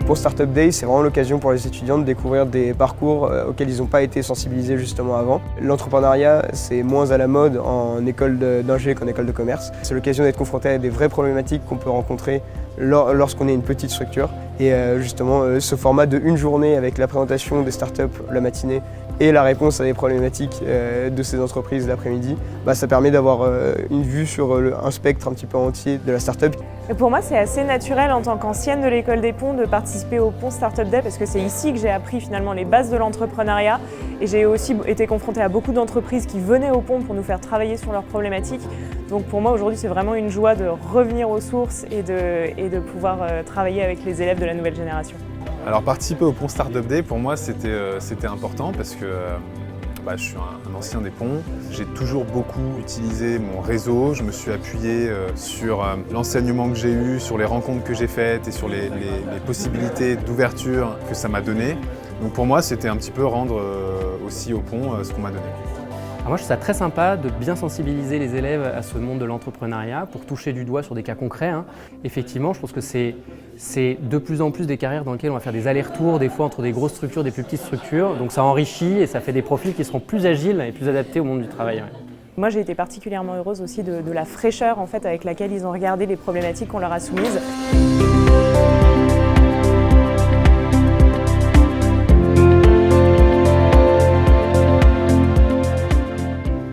Pour Startup Day, c'est vraiment l'occasion pour les étudiants de découvrir des parcours auxquels ils n'ont pas été sensibilisés justement avant. L'entrepreneuriat, c'est moins à la mode en école d'ingé qu'en école de commerce. C'est l'occasion d'être confronté à des vraies problématiques qu'on peut rencontrer lorsqu'on est une petite structure. Et justement, ce format de une journée avec la présentation des startups la matinée et la réponse à des problématiques de ces entreprises l'après-midi, ça permet d'avoir une vue sur un spectre un petit peu entier de la startup. Et pour moi, c'est assez naturel en tant qu'ancienne de l'école des ponts de participer au Pont Startup Day parce que c'est ici que j'ai appris finalement les bases de l'entrepreneuriat et j'ai aussi été confrontée à beaucoup d'entreprises qui venaient au pont pour nous faire travailler sur leurs problématiques. Donc pour moi aujourd'hui, c'est vraiment une joie de revenir aux sources et de pouvoir travailler avec les élèves de la nouvelle génération. Alors participer au Pont Startup Day, pour moi, c'était important parce que je suis un ancien des ponts. J'ai toujours beaucoup utilisé mon réseau. Je me suis appuyé sur l'enseignement que j'ai eu, sur les rencontres que j'ai faites et sur les possibilités d'ouverture que ça m'a donné. Donc pour moi, c'était un petit peu rendre aussi au pont ce qu'on m'a donné. Alors moi, je trouve ça très sympa de bien sensibiliser les élèves à ce monde de l'entrepreneuriat pour toucher du doigt sur des cas concrets. Effectivement, je pense que c'est de plus en plus des carrières dans lesquelles on va faire des allers-retours, des fois entre des grosses structures, des plus petites structures. Donc ça enrichit et ça fait des profils qui seront plus agiles et plus adaptés au monde du travail. Moi, j'ai été particulièrement heureuse aussi de la fraîcheur en fait, avec laquelle ils ont regardé les problématiques qu'on leur a soumises.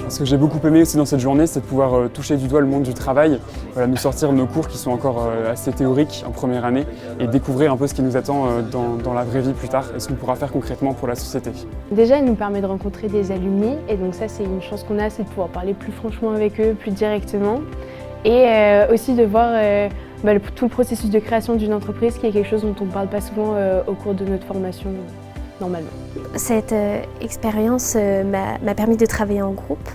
Ce que j'ai beaucoup aimé aussi dans cette journée, c'est de pouvoir toucher du doigt le monde du travail, nous sortir de nos cours qui sont encore assez théoriques en première année et découvrir un peu ce qui nous attend dans la vraie vie plus tard et ce qu'on pourra faire concrètement pour la société. Déjà, il nous permet de rencontrer des alumni et donc ça, c'est une chance qu'on a, c'est de pouvoir parler plus franchement avec eux, plus directement et aussi de voir tout le processus de création d'une entreprise qui est quelque chose dont on ne parle pas souvent au cours de notre formation normalement. Cette expérience m'a permis de travailler en groupe.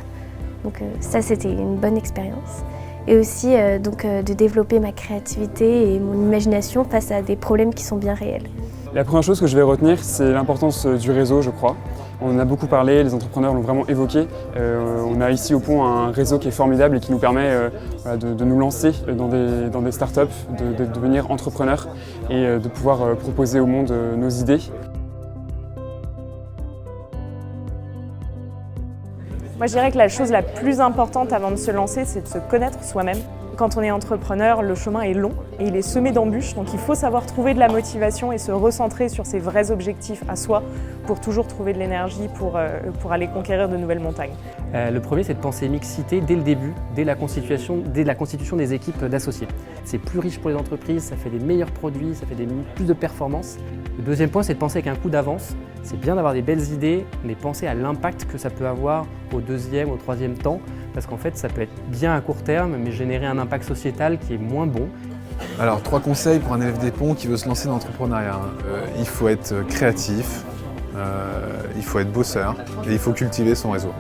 Donc ça, c'était une bonne expérience. Et aussi de développer ma créativité et mon imagination face à des problèmes qui sont bien réels. La première chose que je vais retenir, c'est l'importance du réseau, je crois. On en a beaucoup parlé, les entrepreneurs l'ont vraiment évoqué. On a ici au pont un réseau qui est formidable et qui nous permet de nous lancer dans des startups, de devenir entrepreneurs et de pouvoir proposer au monde nos idées. Moi, je dirais que la chose la plus importante avant de se lancer, c'est de se connaître soi-même. Quand on est entrepreneur, le chemin est long et il est semé d'embûches, donc il faut savoir trouver de la motivation et se recentrer sur ses vrais objectifs à soi pour toujours trouver de l'énergie pour aller conquérir de nouvelles montagnes. Le premier, c'est de penser mixité dès le début, dès la constitution des équipes d'associés. C'est plus riche pour les entreprises, ça fait des meilleurs produits, ça fait plus de performances. Le deuxième point, c'est de penser avec un coup d'avance. C'est bien d'avoir des belles idées, mais penser à l'impact que ça peut avoir au deuxième, au troisième temps, parce qu'en fait, ça peut être bien à court terme, mais générer un impact sociétal qui est moins bon. Alors, 3 conseils pour un élève des ponts qui veut se lancer dans l'entrepreneuriat. Il faut être créatif, il faut être bosseur et il faut cultiver son réseau.